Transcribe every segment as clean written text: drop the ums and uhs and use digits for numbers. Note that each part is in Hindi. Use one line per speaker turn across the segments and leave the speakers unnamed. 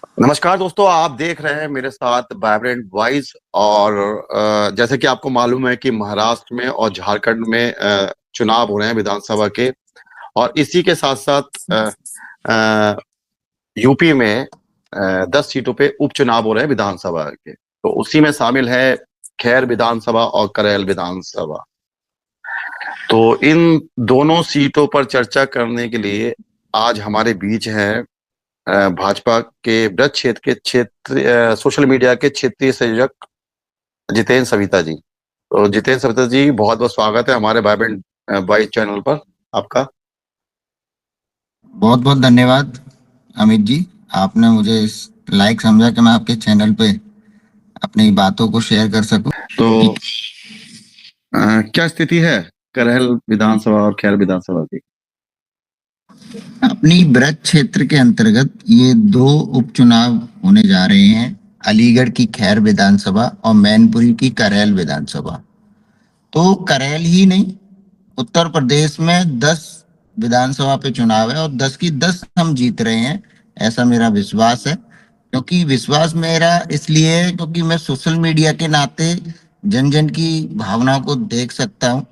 नमस्कार दोस्तों, आप देख रहे हैं मेरे साथ वाइब्रेंट वॉइस। और जैसे कि आपको मालूम है कि महाराष्ट्र में और झारखंड में चुनाव हो रहे हैं विधानसभा के। और इसी के साथ साथ यूपी में 10 सीटों पे उपचुनाव हो रहे हैं विधानसभा के। तो उसी में शामिल है खैर विधानसभा और करेल विधानसभा। तो इन दोनों सीटों पर चर्चा करने के लिए आज हमारे बीच हैं भाजपा के ब्रज क्षेत्र के सोशल मीडिया के क्षेत्रीय संयोजक जितेंद्र सविता जी। तो जितेंद्र सविता जी, बहुत बहुत स्वागत है हमारे वाइब्रेंट वॉइस चैनल पर आपका।
बहुत बहुत धन्यवाद अमित जी। आपने मुझे इस लायक समझा कि मैं आपके चैनल पे अपनी बातों को शेयर कर सकूं।
तो क्या स्थिति है करेल विधानसभा और खैर विधानसभा की?
अपनी ब्रज क्षेत्र के अंतर्गत ये दो उपचुनाव होने जा रहे हैं। अलीगढ़ की खैर विधानसभा और मैनपुरी की करेल विधानसभा। तो करेल ही नहीं, उत्तर प्रदेश में 10 विधानसभा पे चुनाव है और 10 की 10 हम जीत रहे हैं, ऐसा मेरा विश्वास है। क्योंकि विश्वास मेरा इसलिए है क्योंकि मैं सोशल मीडिया के नाते जन जन की भावनाओं को देख सकता हूँ,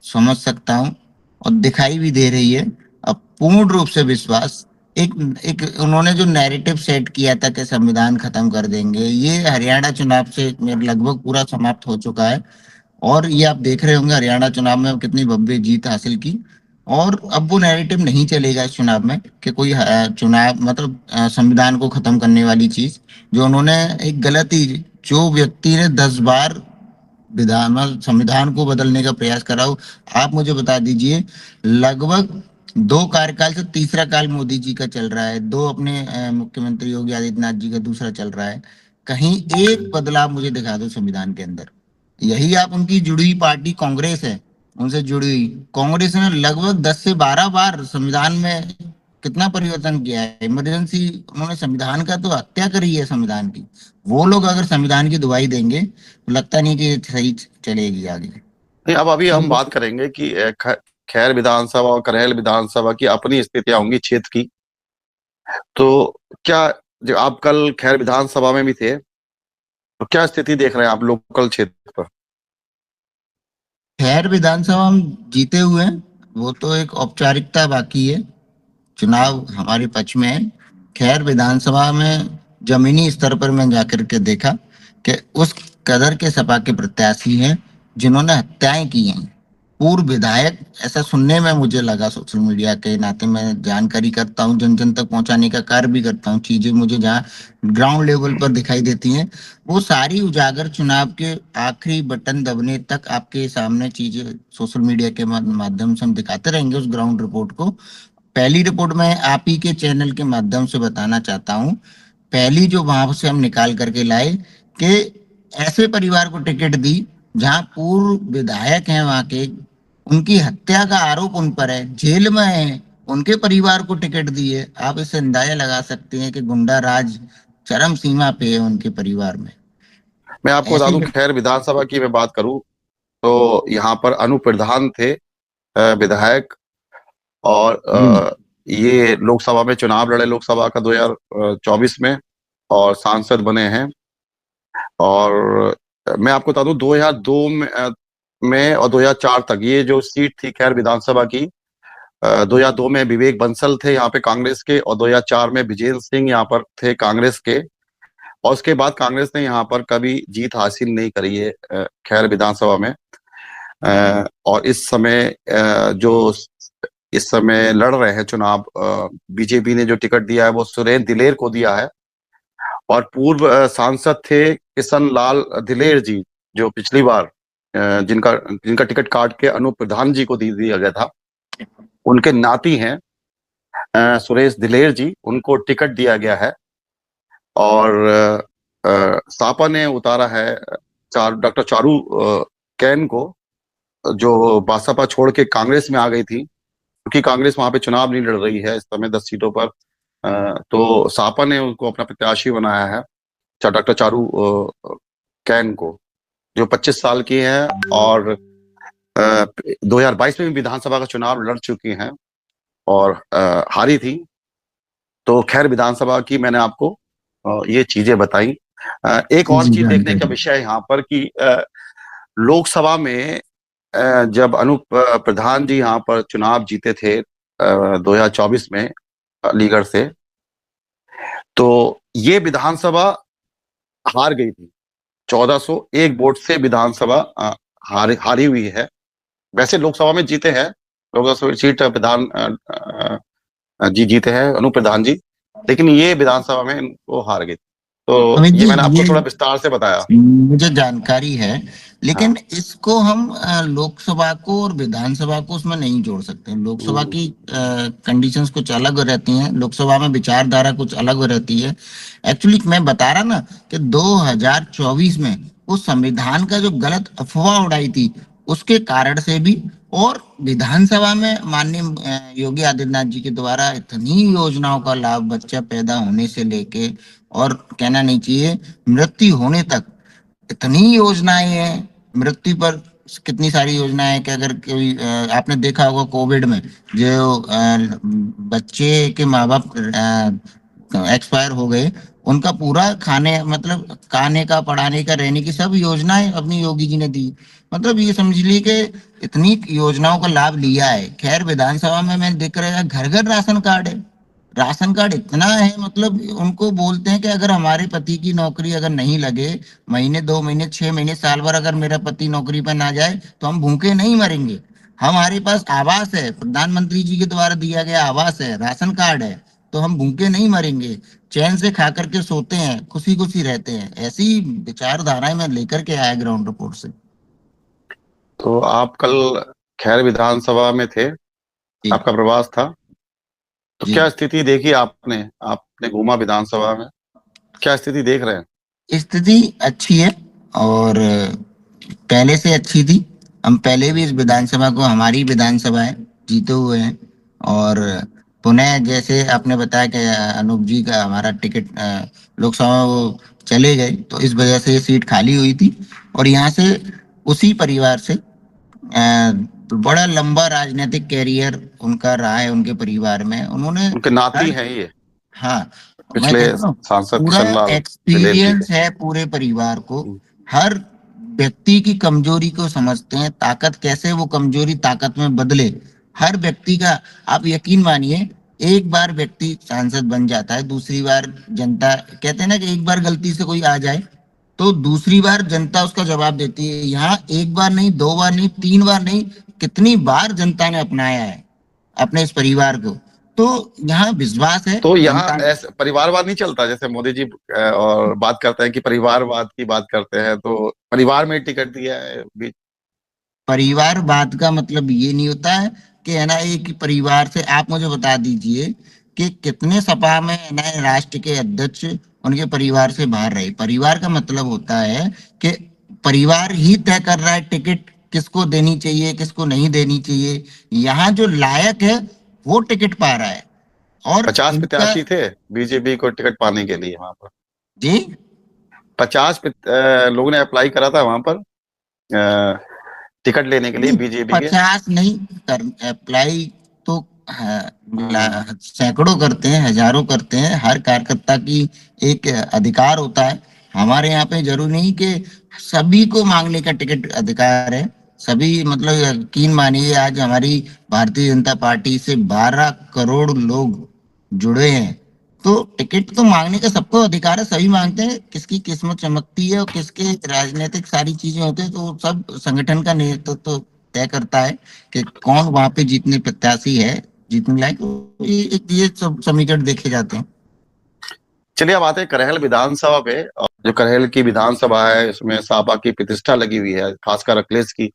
समझ सकता हूँ और दिखाई भी दे रही है। अब पूर्ण रूप से विश्वास, एक एक उन्होंने जो नैरेटिव सेट किया था कि संविधान खत्म कर देंगे, ये हरियाणा चुनाव से लगभग पूरा समाप्त हो चुका है। और ये आप देख रहे होंगे हरियाणा चुनाव में कितनी भव्य जीत हासिल की। और अब वो नैरेटिव नहीं चलेगा इस चुनाव में कि कोई चुनाव मतलब संविधान को खत्म करने वाली चीज जो उन्होंने एक गलत ही, जो व्यक्ति ने 10 बार संविधान को बदलने का प्रयास करा हो। आप मुझे बता दीजिए, लगभग 2 कार्यकाल से तीसरा काल मोदी जी का चल रहा है, दो अपने मुख्यमंत्री योगी आदित्यनाथ जी का दूसरा चल रहा है। कहीं एक बदलाव मुझे दिखा दो संविधान के अंदर। यही आप उनकी जुड़ी हुई पार्टी कांग्रेस है, उनसे जुड़ी हुई कांग्रेस ने लगभग 10 से 12 बार संविधान में कितना परिवर्तन किया है। इमरजेंसी, उन्होंने संविधान का तो हत्या करी है संविधान की। वो लोग अगर संविधान की दुहाई देंगे तो लगता नहीं कि सही चलेगी आगे।
नहीं, अब अभी हम बात करेंगे कि खैर विधानसभा और करेल विधानसभा की अपनी स्थितियां होंगी क्षेत्र की। तो क्या, जो आप कल खैर विधानसभा में भी थे, तो क्या स्थिति देख रहे हैं आप लोकल क्षेत्र पर?
खैर विधानसभा हम जीते हुए हैं, वो तो एक औपचारिकता बाकी है। चुनाव हमारे पक्ष में है। खैर विधानसभा में जमीनी स्तर पर मैं जाकर के देखा कि उस कदर के सपा के प्रत्याशी हैं जिन्होंने हत्याएं की हैं, पूर्व विधायक। ऐसा सुनने में मुझे लगा, सोशल मीडिया के नाते मैं जानकारी करता हूँ, जन जन तक पहुंचाने का कार्य भी करता हूँ। चीजें मुझे जहाँ ग्राउंड लेवल पर दिखाई देती हैं वो सारी उजागर, चुनाव के आखिरी बटन दबने तक आपके सामने चीजें सोशल मीडिया के माध्यम से हम दिखाते रहेंगे उस ग्राउंड रिपोर्ट को। पहली रिपोर्ट मैं आप ही के चैनल के माध्यम से बताना चाहता हूँ। पहली जो वहां से हम निकाल करके लाए कि ऐसे परिवार को टिकट दी जहां पूर्व विधायक हैं वहां के, उनकी हत्या का आरोप उन पर है, जेल में है, उनके परिवार को टिकट दी है। आप इससे अंदाजा लगा सकते हैं कि गुंडा राज चरम सीमा पे है उनके परिवार में।
मैं आपको बता
ऐसी
दूं, खैर विधानसभा की मैं बात करूं तो यहाँ पर अनु प्रधान थे विधायक। और
जी।
ये लोकसभा में चुनाव लड़े, लोकसभा का 2024 में, और सांसद बने हैं। और मैं आपको बता दूं, 2002 में और 2004 तक ये जो सीट थी खैर विधानसभा की, 2002 में विवेक बंसल थे यहाँ पे कांग्रेस के, और 2004 में विजेंद्र सिंह यहाँ पर थे कांग्रेस के। और उसके बाद कांग्रेस ने यहाँ पर कभी जीत हासिल नहीं करी है खैर विधानसभा में। और इस समय जो इस समय लड़ रहे हैं चुनाव, बीजेपी ने जो टिकट दिया है वो सुरेंद्र दिलेर को दिया है। और पूर्व सांसद थे किशन लाल दिलेर जी, जो पिछली बार जिनका जिनका टिकट काट के अनूप प्रधान जी को दिया गया था, उनके नाती हैं सुरेश दिलेर जी, उनको टिकट दिया गया है। और सापा ने उतारा है डॉक्टर चारू कैन को, जो बासपा छोड़ के कांग्रेस में आ गई थी, क्योंकि कांग्रेस वहां पे चुनाव नहीं लड़ रही है इस समय 10 सीटों पर। तो सापा ने उनको अपना प्रत्याशी बनाया है, डॉक्टर चारू कैन को, जो 25 साल की हैं और 2022 में भी विधानसभा का चुनाव लड़ चुकी हैं और हारी थी। तो खैर विधानसभा की मैंने आपको ये चीजें बताई। एक और
जी
चीज देखने का
जानकारी।
विषय है यहाँ पर कि लोकसभा में जब अनूप प्रधान जी यहाँ पर चुनाव जीते थे 2024 में अलीगढ़ से, तो ये विधानसभा हार गई थी। 1401 वोट से विधानसभा हारी हुई है। वैसे लोकसभा में जीते हैं, लोकसभा सीट विधान जी जीते हैं अनूप प्रधान जी, लेकिन ये विधानसभा में इनको हार गई। तो
अमित
ये
जी,
मैंने आपको
ये
थोड़ा विस्तार से बताया।
मुझे जानकारी है, लेकिन
हाँ।
इसको हम लोकसभा को और विधानसभा को उसमें नहीं जोड़ सकते। लोकसभा
हम्म,
की कंडीशंस कुछ अलग रहती हैं, लोकसभा में विचारधारा कुछ अलग रहती है। एक्चुअली मैं बता रहा ना कि 2024 में उस संविधान का जो गलत अफवाह उड़ाई थी, उसके कारण से भी, और विधानसभा में माननीय योगी आदित्यनाथ जी के द्वारा इतनी योजनाओं का लाभ बच्चा पैदा होने से लेके, और कहना नहीं चाहिए, मृत्यु होने तक इतनी योजनाएं हैं। मृत्यु पर कितनी सारी योजनाएं हैं कि अगर कोई आपने देखा होगा कोविड में जो बच्चे के माँ बाप एक्सपायर हो गए, उनका पूरा खाने मतलब खाने का, पढ़ाने का, रहने की सब योजनाएं अपनी योगी जी ने दी। मतलब ये समझ ली कि इतनी योजनाओं का लाभ लिया है। खैर विधानसभा में मैं देख रहा घर घर राशन कार्ड है। राशन कार्ड इतना है, मतलब उनको बोलते हैं कि अगर हमारे पति की नौकरी अगर नहीं लगे, महीने 2 महीने 6 महीने साल भर अगर मेरा पति नौकरी पर ना जाए, तो हम भूखे नहीं मरेंगे। हमारे पास आवास है, प्रधानमंत्री जी के द्वारा दिया गया आवास है, राशन कार्ड है, तो हम भूखे नहीं मरेंगे। चैन से खा करके सोते हैं, खुशी खुशी रहते हैं। ऐसी विचारधाराएं मैं लेकर के आया ग्राउंड रिपोर्ट से।
तो आप कल खैर विधानसभा में थे,
जी।
आपका प्रवास था, तो
जी।
क्या स्थिति देखी आपने? आपने घूमा विधानसभा में, क्या स्थिति देख रहे हैं?
स्थिति अच्छी है, और पहले से अच्छी थी। हम पहले भी इस विधानसभा को, हमारी विधानसभा है, जीते हुए हैं। और पुनः जैसे आपने बताया कि अनूप जी का हमारा टिकट लोकसभा में वो चले गए, तो इस वजह से ये सीट खाली हुई थी। और यहाँ से उसी परिवार से बड़ा लंबा राजनीतिक कैरियर उनका रहा है। उनके परिवार में उन्होंने
उनके नाती
हर,
हैं ये,
हाँ, मैं
पिछले
कह रहा हूँ
सांसद
पूरा
किशन लाल दिलेर जी
एक्सपीरियंस
के।
है पूरे परिवार को।
हम्म,
हर व्यक्ति की कमजोरी को समझते हैं, ताकत कैसे वो कमजोरी ताकत में बदले। हर व्यक्ति का, आप यकीन मानिए, एक बार व्यक्ति सांसद बन जाता है, दूसरी बार जनता, कहते हैं ना कि एक बार गलती से कोई आ जाए तो दूसरी बार जनता उसका जवाब देती है। यहाँ एक बार नहीं, 2 बार नहीं, 3 बार नहीं, कितनी बार जनता ने अपनाया है अपने इस परिवार को। तो यहाँ विश्वास है
तो यहाँ
जनता।
ऐसे परिवारवाद नहीं चलता, जैसे मोदी जी और बात करते हैं कि परिवारवाद की बात करते हैं, तो परिवार में टिकट दिया है
परिवारवाद का मतलब ये नहीं होता है कि है ना एक ही परिवार से। आप मुझे बता दीजिए कि कितने सपा में है ना राष्ट्र के अध्यक्ष उनके परिवार से बाहर रहे। परिवार का मतलब होता है कि परिवार ही तय कर रहा है टिकट किसको देनी चाहिए, किसको नहीं देनी चाहिए। यहाँ जो लायक है वो टिकट पा रहा है। और
50
इनका,
प्रत्याशी थे बीजेपी को टिकट पाने के लिए वहां पर।
जी,
50 लोगों ने अप्लाई करा था वहां पर टिकट लेने के लिए
नहीं,
बीजेपी के।
50 नहीं कर अप्लाई तो, हाँ,
हम्म,
सैकड़ों करते हैं, हजारों करते हैं। हर कार्यकर्ता की एक अधिकार होता है। हमारे यहाँ पे जरूरी नहीं कि सभी को मांगने का टिकट अधिकार है। सभी, मतलब यकीन मानिए, आज हमारी भारतीय जनता पार्टी से 12 करोड़ लोग जुड़े हैं। तो टिकट तो मांगने का सबको अधिकार है, सभी मांगते हैं। किसकी किस्मत चमकती है और किसके राजनीतिक सारी चीजें होती है, तो सब संगठन का नेतृत्व तो तय करता है कि कौन वहां पे जीतने प्रत्याशी है, जीतने लायक। तो ये सब समीकरण देखे जाते हैं।
चलिए अब आते हैं करहल विधानसभा पे। और जो करहल की विधानसभा है उसमें सपा की प्रतिष्ठा लगी हुई है, खासकर अखिलेश की।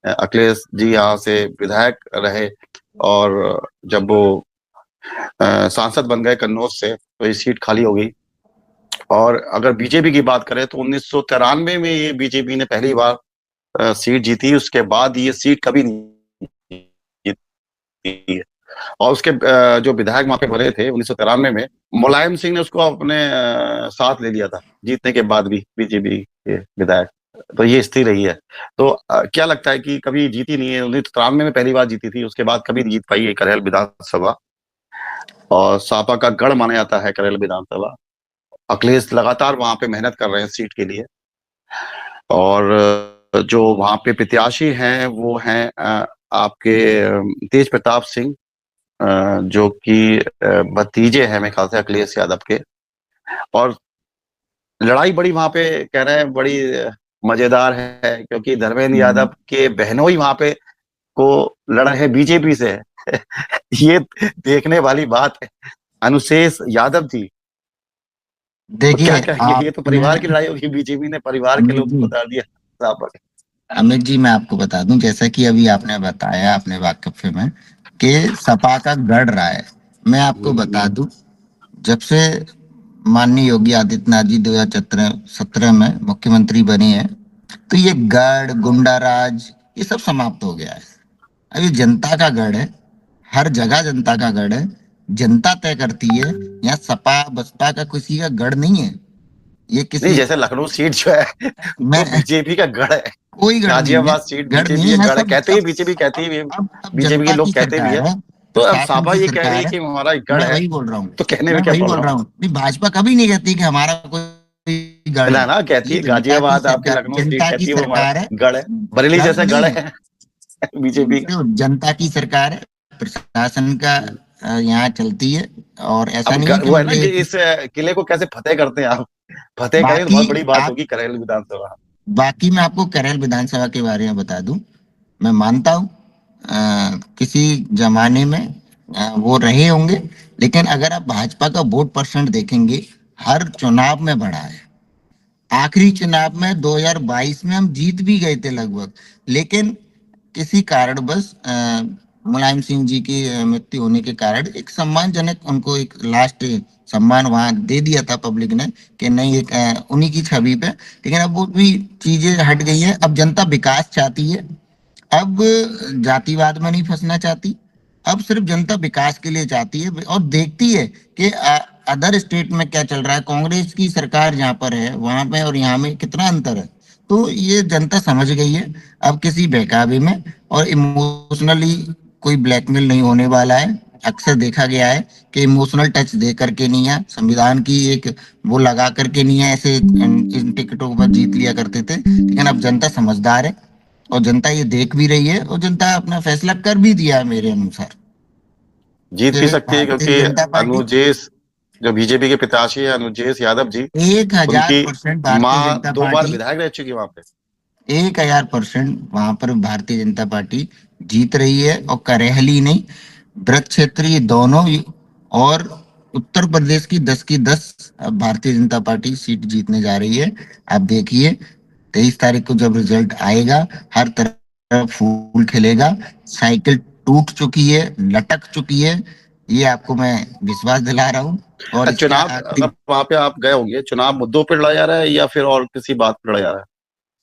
अखिलेश जी यहाँ से विधायक रहे, और जब वो सांसद बन गए कन्नौज से, तो ये सीट खाली हो गई। और अगर बीजेपी की बात करें तो 1993 में ये बीजेपी ने पहली बार सीट जीती। उसके बाद ये सीट कभी नहीं जीती है। और उसके जो विधायक वहां पे बने थे 1993 में, मुलायम सिंह ने उसको अपने साथ ले लिया था जीतने के बाद भी, बीजेपी के विधायक। तो ये स्थिति रही है। तो क्या लगता है कि कभी जीती नहीं है? 1993 में पहली बार जीती थी, उसके बाद कभी नहीं जीत पाई है करहल विधानसभा। और सपा का गढ़ माना जाता है करहल विधानसभा। अखिलेश लगातार वहां पे मेहनत कर रहे हैं सीट के लिए। और जो वहां पे प्रत्याशी हैं वो हैं आपके तेज प्रताप सिंह, जो कि भतीजे हैं मेरे ख्याल से अखिलेश यादव के। और लड़ाई बड़ी वहां पे कह रहे हैं बड़ी मजेदार है, क्योंकि धर्मेंद्र
हम्म।
यादव के बहनों ही वहां पे को लड़ा है बीजेपी से। ये देखने वाली बात है। अनुशेष यादव जी, तो क्या
देखिए
कहेंगे? ये तो
आपने,
परिवार की लड़ाई होगी, बीजेपी ने परिवार के
अमित
लोग
जी,
को उतार दिया साहब पर।
अमित जी मैं आपको बता दूं, जैसा कि अभी आपने बताया अपने वाक्य में कि सपा का गढ़ रहा है। मैं आपको बता दूं, जब से माननीय योगी आदित्यनाथ जी 2017 में मुख्यमंत्री बने हैं, तो ये गढ़ गुंडा राज ये सब समाप्त हो गया है। अब ये जनता का गढ़ है, हर जगह जनता का गढ़ है, जनता तय करती है। यहाँ सपा बसपा का किसी का गढ़ नहीं है। ये
नहीं,
किसी,
जैसे लखनऊ सीट जो है वो
मैं,
बीजेपी का गढ़ है।
कोई गढ़ नहीं है,
गाजियाबाद सीट
गढ़
बीजेपी
नहीं
का
है,
गढ़ है,
सब
कहते ही
सब
बीजेपी कहती ही
अब
बीजेपी के
जनता की
लोग कहते भी है।
सरकार है,
तो अब
प्रशासन
सपा
की
ये कह रही है
सरकार है।
कि हमारा गढ़
मैं
है,
वही बोल रहा हूँ,
तो कहने में
मैं
क्या
वही बोल
प्रॉब्लम
रहा हूँ, नहीं भाजपा कभी नहीं कहती कि हमारा कोई
है?
गढ़
ना
है।
ना, कहती
ये
है
जनता की
गाजियाबाद आपके
सरकार,
लखनऊ सीट
जनता की
कहती है वो
सरकार है,
हमारा गढ़ है। बरेली
गढ़
जैसे गढ़
नहीं।
है बीजेपी का।
देखो जनता की सरकार है, प्रशासन का यहाँ चलती है। और ऐसा
अब
नहीं है कि
वो है ना कि
मतलब
इस किले को कैसे फतेह करते हैं आप? फतेह करेंगे तो
बाकी
बहुत बड़ी बात
आप,
होगी करेल विधानसभा।
बाकी मैं आपको केरल विधानसभा के बारे में बता दूं। मैं मानता हूं किसी जमाने में वो रहे होंगे, लेकिन अगर आप भाजपा का वोट परसेंट देखेंगे, हर चुनाव में बढ़ा है। आखिरी चुनाव में 2022 में हम जीत भी गए थे लगभग, लेकिन किसी कारणवश मुलायम सिंह जी की मृत्यु होने के कारण एक सम्मानजनक उनको एक लास्ट सम्मान वहां दे दिया था पब्लिक ने, कि नहीं एक उन्हीं की छवि पे। लेकिन अब वो भी चीजें हट गई हैं। अब जनता विकास चाहती है, अब जातिवाद में नहीं फंसना चाहती। अब सिर्फ जनता विकास के लिए चाहती है और देखती है कि अदर स्टेट में क्या चल रहा है, कांग्रेस की सरकार जहाँ पर है वहां पे और यहाँ में कितना अंतर है। तो ये जनता समझ गई है। अब किसी बहकावे में और इमोशनली कोई ब्लैकमेल नहीं होने वाला है। अक्सर देखा गया है कि इमोशनल टच दे करके नहीं है, संविधान की एक वो लगा करके नहीं है, ऐसे इन टिकटों पर जीत लिया करते थे। लेकिन अब जनता समझदार है और जनता ये देख भी रही है और जनता अपना फैसला कर भी दिया है मेरे अनुसार
जीत
कि
भी सकती है,
भारतीय
क्योंकि
जनता पार्टी
अनुजेश जो बीजेपी के प्रत्याशी है अनुजेश यादव जी,
1000%
उनकी
भारतीय
माँ
जनता
2 बार
पार्टी,
विधायक रह चुकी है वहां पे।
1000% वहां पर भारतीय जनता पार्टी जीत रही है। और करेहली नहीं, ब्रज क्षेत्र ये दोनों और उत्तर प्रदेश की 10 अब भारतीय जनता पार्टी सीट जीतने जा रही है। आप देखिए 23 तारीख को जब रिजल्ट आएगा, हर तरफ फूल खिलेगा। साइकिल टूट चुकी है, लटक चुकी है, ये आपको मैं विश्वास दिला रहा हूँ। और इसका
चुनाव
आखिरी,
अगर वहां पे आप गए होंगे, चुनाव मुद्दों पर लड़ा जा रहा है या फिर और किसी बात पर लड़ा जा रहा है?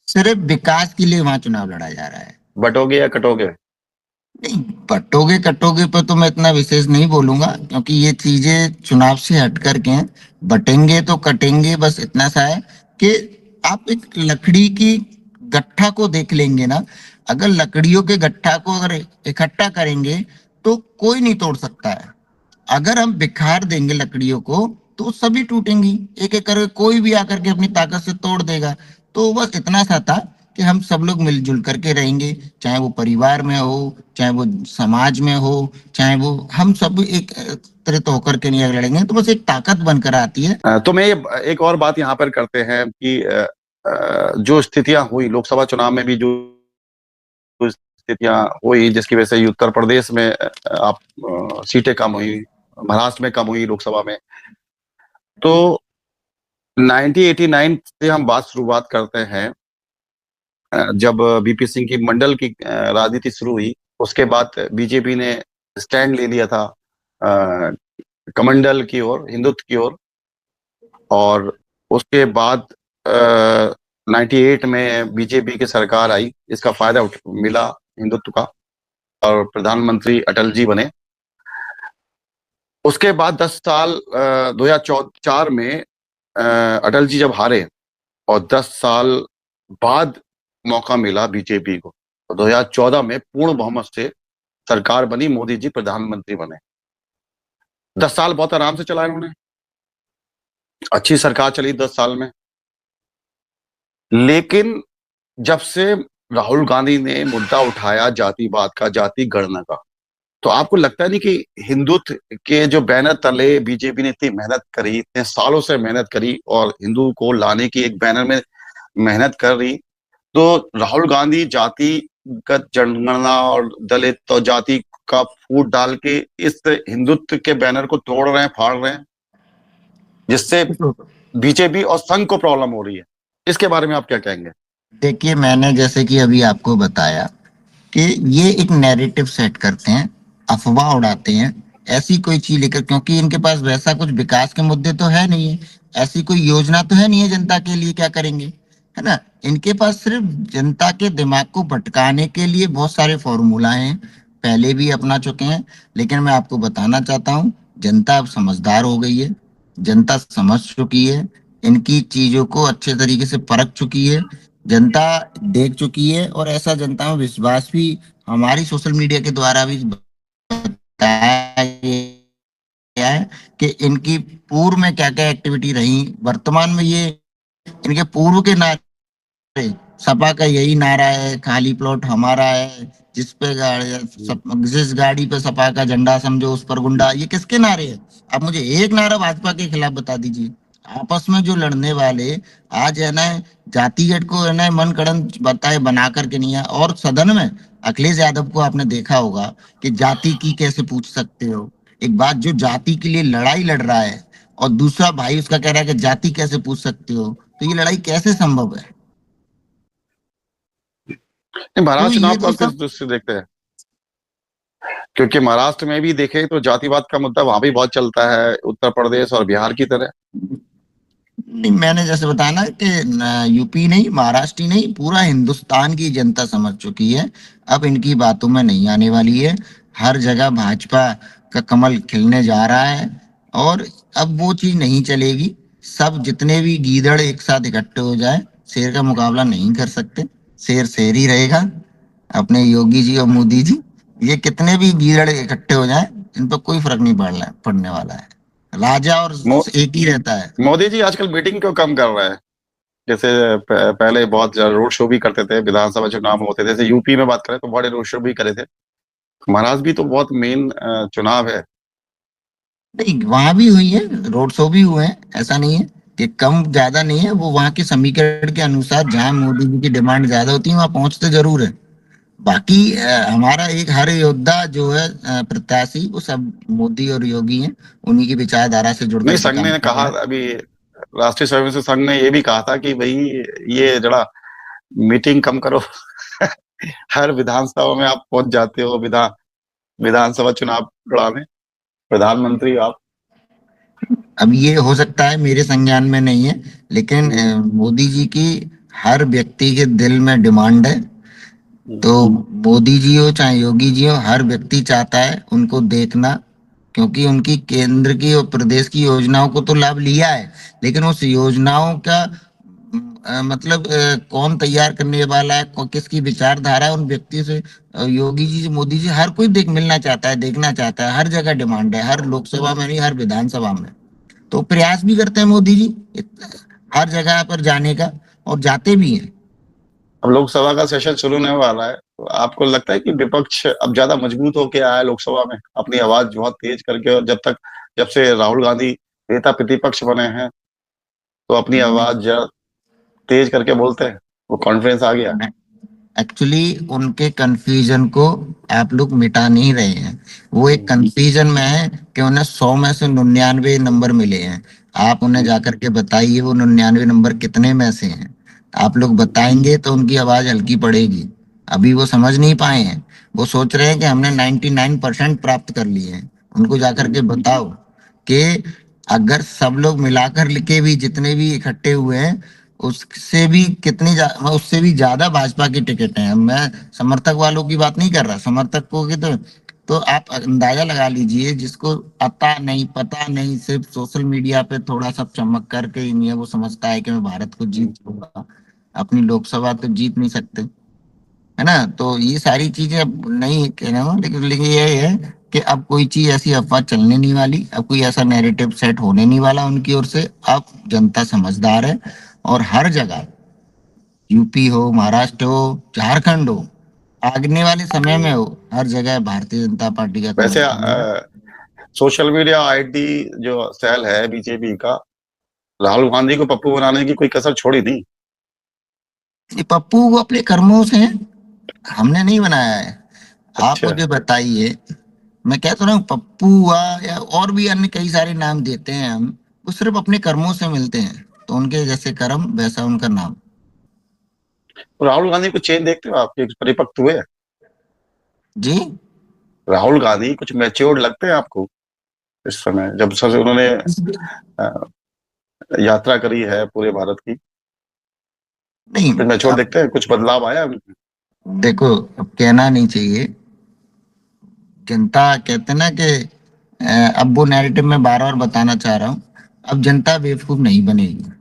सिर्फ विकास के लिए वहां चुनाव लड़ा जा रहा है।
बटोगे या कटोगे?
नहीं, बटोगे कटोगे पर तो मैं इतना विशेष नहीं बोलूंगा, क्योंकि ये चीजें चुनाव से हट करके हैं। बटेंगे तो कटेंगे, बस इतना सा है कि आप एक लकड़ी की गट्ठा को देख लेंगे ना, अगर लकड़ियों के गट्ठा को अगर इकट्ठा करेंगे तो कोई नहीं तोड़ सकता है। अगर हम बिखार देंगे लकड़ियों को तो सभी टूटेंगी, एक एक करके कोई भी आकर के अपनी ताकत से तोड़ देगा। तो बस इतना सा था कि हम सब लोग मिलजुल करके रहेंगे, चाहे वो परिवार में हो, चाहे वो समाज में हो, चाहे वो हम सब एक तरह होकर के नहीं लड़ेंगे, तो बस एक ताकत बनकर आती है।
तो मैं एक और बात यहाँ पर करते हैं कि जो स्थितियां हुई लोकसभा चुनाव में भी, जो स्थितियां हुई जिसकी वजह से उत्तर प्रदेश में आप सीटें कम हुई, महाराष्ट्र में कम हुई लोकसभा में। तो 1989 से हम बात शुरुआत करते हैं, जब बीपी सिंह की मंडल की राजनीति शुरू हुई। उसके बाद बीजेपी ने स्टैंड ले लिया था कमंडल की ओर, हिंदुत्व की ओर। और उसके बाद 98 में बीजेपी की सरकार आई, इसका फायदा मिला हिंदुत्व का, और प्रधानमंत्री अटल जी बने। उसके बाद 10 साल 2004 में अटल जी जब हारे, और 10 साल बाद मौका मिला बीजेपी को, तो 2014 में पूर्ण बहुमत से सरकार बनी, मोदी जी प्रधानमंत्री बने। 10 साल बहुत आराम से चलाए उन्होंने। अच्छी सरकार चली 10 साल में, लेकिन जब से राहुल गांधी ने मुद्दा उठाया जातिवाद का, जाति गणना का, तो आपको लगता है नहीं कि हिंदुत्व के जो बैनर तले बीजेपी ने इतनी मेहनत करी, इतने सालों से मेहनत करी और हिंदू को लाने की एक बैनर में मेहनत कर रही, तो राहुल गांधी जातिगत जनगणना और दलित और जाति का फूट डाल के इस हिंदुत्व के बैनर को तोड़ रहे हैं, फाड़ रहे हैं, जिससे बीजेपी और संघ को प्रॉब्लम हो रही है। इसके बारे में आप क्या कहेंगे?
देखिए, मैंने जैसे कि अभी आपको बताया कि ये एक नैरेटिव सेट करते हैं, अफवाह उड़ाते हैं, ऐसी कोई चीज लेकर, क्योंकि इनके पास वैसा कुछ विकास के मुद्दे तो है नहीं है, ऐसी कोई योजना तो है नहीं है जनता के लिए, क्या करेंगे, है ना। इनके पास सिर्फ जनता के दिमाग को भटकाने के लिए बहुत सारे फॉर्मूला हैं, पहले भी अपना चुके हैं। लेकिन मैं आपको बताना चाहता हूँ, जनता अब समझदार हो गई है, जनता समझ चुकी है, इनकी चीजों को अच्छे तरीके से परख चुकी है, जनता देख चुकी है, और ऐसा जनता में विश्वास भी हमारी सोशल मीडिया के द्वारा भी बताया गया है कि इनकी पूर्व में क्या क्या एक्टिविटी रही, वर्तमान में ये इनके पूर्व के नारे, सपा का यही नारा है, खाली प्लॉट हमारा है, जिस पे जिस गाड़ी पे सपा का झंडा समझो उस पर गुंडा, ये किसके नारे हैं? आप मुझे एक नारा भाजपा के खिलाफ बता दीजिए। आपस में जो लड़ने वाले आज है ना, जातिगत को है ना मन गढ़ंत बताए बना करके नहीं है, और सदन में अखिलेश यादव को आपने देखा होगा कि जाति की कैसे पूछ सकते हो, एक बात, जो जाति के लिए लड़ाई लड़ रहा है और दूसरा भाई उसका कह रहा है कि जाति कैसे पूछ सकते हो, तो ये लड़ाई कैसे संभव है?
नहीं,
तो
महाराष्ट्र
ये
चुनाव
तो
को किस
सब,
दृष्टि से देखते हैं? क्योंकि महाराष्ट्र में भी देखें तो जातिवाद का मुद्दा वहां भी बहुत चलता है, उत्तर प्रदेश और बिहार की तरह।
नहीं, मैंने जैसे बताया ना कि यूपी नहीं, महाराष्ट्र ही नहीं, पूरा हिंदुस्तान की जनता समझ चुकी है, अब इनकी बातों में नहीं आने वाली है। हर जगह भाजपा का कमल खिलने जा रहा है, और अब वो चीज नहीं चलेगी। सब जितने भी गीदड़ एक साथ इकट्ठे हो जाए, शेर का मुकाबला नहीं कर सकते, शेर शेर ही रहेगा। अपने योगी जी और मोदी जी, ये कितने भी गीदड़ इकट्ठे हो जाए, इन पर कोई फर्क नहीं पड़ने वाला है, राजा और
मो,
एक ही रहता है।
मोदी जी आजकल मीटिंग क्यों कम कर रहे हैं? जैसे पहले बहुत रोड शो भी करते थे, विधानसभा चुनाव होते थे, जैसे यूपी में बात करें तो बड़े रोड शो भी करे थे। महाराष्ट्र भी तो बहुत मेन चुनाव है।
नहीं, वहां भी हुई है, रोड शो भी हुए हैं, ऐसा नहीं है कि कम ज्यादा नहीं है, वो वहां के समीकरण के अनुसार जहां मोदी जी की डिमांड ज्यादा होती है वहां पहुंचते जरूर है। बाकी हमारा एक हर योद्धा जो है, प्रत्याशी, वो सब मोदी और योगी हैं, उन्हीं की विचारधारा से जुड़
नहीं,
करके
संघ
काम
ने
कर
कहा
रहा है।
अभी, राष्ट्रीय स्वयंसेवक संघ ने ये भी कहा था कि भाई ये जरा मीटिंग कम करो। हर विधानसभा में आप पहुंच जाते हो, विधानसभा चुनाव लड़ाने, प्रधानमंत्री आप।
अब ये हो सकता है मेरे संज्ञान में नहीं है, लेकिन
हम्म,
मोदी जी की हर व्यक्ति के दिल में डिमांड है।
हम्म।
तो मोदी जी हो चाहे योगी जी हो, हर व्यक्ति चाहता है उनको देखना, क्योंकि उनकी केंद्र की और प्रदेश की योजनाओं को तो लाभ लिया है, लेकिन उस योजनाओं का मतलब कौन तैयार करने वाला है, किसकी विचारधारा है, उन व्यक्ति से योगी जी से मोदी जी हर कोई देख मिलना चाहता है, देखना चाहता है, हर जगह डिमांड है, हर लोकसभा में नहीं, हर विधानसभा में। तो प्रयास भी करते हैं मोदी जी हर जगह पर जाने का, और जाते भी हैं।
अब लोकसभा का सेशन शुरू होने वाला है, तो आपको लगता है कि विपक्ष अब ज्यादा मजबूत होके आया है लोकसभा में, अपनी आवाज बहुत तेज करके? और जब से राहुल गांधी नेता प्रतिपक्ष बने हैं, तो अपनी आवाज जरा तेज करके बोलते हैं, वो कॉन्फिडेंस आ गया।
एक्चुअली उनके कंफ्यूजन को आप लोग मिटा नहीं रहे हैं, वो एक
हम्म,
कंफ्यूजन में है कि उन्हें 100 में से 99 नंबर मिले हैं। आप उन्हें
हम्म,
जाकर के बताइए वो 99 नंबर कितने में से हैं, आप लोग बताएंगे तो उनकी आवाज हल्की पड़ेगी। अभी वो समझ नहीं पाए हैं, वो सोच रहे हैं कि हमने 99% प्राप्त कर लिए हैं। उनको जाकर
हम्म।
के बताओ कि अगर सब लोग मिलाकर के भी जितने भी इकट्ठे हुए हैं, उससे भी उससे भी ज्यादा भाजपा की टिकट है। मैं समर्थक वालों की बात नहीं कर रहा, समर्थकों की तो आप अंदाजा लगा लीजिए, जिसको पता नहीं, सिर्फ सोशल मीडिया पे थोड़ा सा चमक करके ही नहीं है, वो समझता है कि मैं भारत को जीत लूंगा, अपनी लोकसभा तो जीत नहीं सकते, है ना। तो ये सारी चीजें अब नहीं कहना हूँ, लेकिन ये है कि अब कोई चीज ऐसी अफवाह चलने नहीं वाली, अब कोई ऐसा नैरेटिव सेट होने नहीं वाला उनकी ओर से। अब जनता समझदार है और हर जगह, यूपी हो, महाराष्ट्र हो, झारखंड हो, आगने वाले समय में हो, हर जगह भारतीय जनता पार्टी का
वैसे
समर्थन है।
सोशल मीडिया आईटी जो सेल है बीजेपी का, राहुल गांधी को पप्पू बनाने की कोई कसर छोड़ी नहीं।
ये पप्पू वो अपने कर्मों से हैं, हमने नहीं बनाया है। आप
अच्छा।
मुझे बताइए, मैं कह तो रहा हूँ पप्पू हुआ या और भी अन्य कई सारे नाम देते हैं हम, वो सिर्फ अपने कर्मों से मिलते हैं, तो उनके जैसे कर्म वैसा उनका नाम।
तो राहुल गांधी को चेंज देखते हो आपके परिपक्व हुए?
जी।
राहुल गांधी कुछ मैच्योर्ड लगते हैं आपको इस समय, जब से उन्होंने अ, यात्रा करी है पूरे भारत की?
नहीं,
कुछ मैच्योर
अब
देखते हैं, कुछ बदलाव आया उनमें?
देखो, अब कहना नहीं चाहिए। जनता कहते ना कि अब वो नैरेटिव मैं बार बार बताना चाह रहा हूँ, अब जनता बेवकूफ नहीं बनेगी।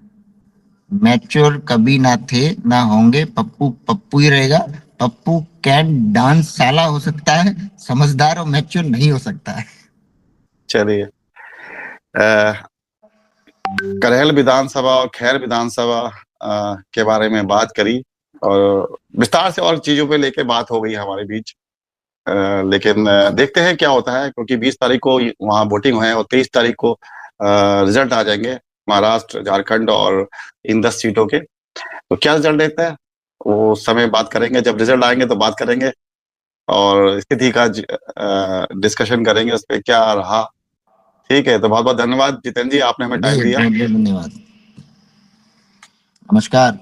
मैच्योर कभी ना थे ना होंगे, पप्पू पप्पू ही रहेगा। पप्पू कैन डांस साला हो सकता है, समझदार और मैच्योर नहीं हो सकता है।
चलिए, करेल विधानसभा और खैर विधानसभा के बारे में बात करी, और विस्तार से और चीजों पे लेके बात हो गई हमारे बीच। लेकिन देखते हैं क्या होता है, क्योंकि 20 तारीख को वहाँ वोटिंग है और 23 तारीख को रिजल्ट आ जाएंगे, महाराष्ट्र, झारखंड और इन 10 सीटों के। तो क्या रिजल्ट देता है वो समय बात करेंगे, जब रिजल्ट आएंगे तो बात करेंगे और स्थिति का डिस्कशन करेंगे उस पर क्या रहा। ठीक है, तो बहुत बहुत धन्यवाद जितेंद्र जी, आपने हमें
चलिए,
टाइम दिया।
बहुत बहुत धन्यवाद। नमस्कार।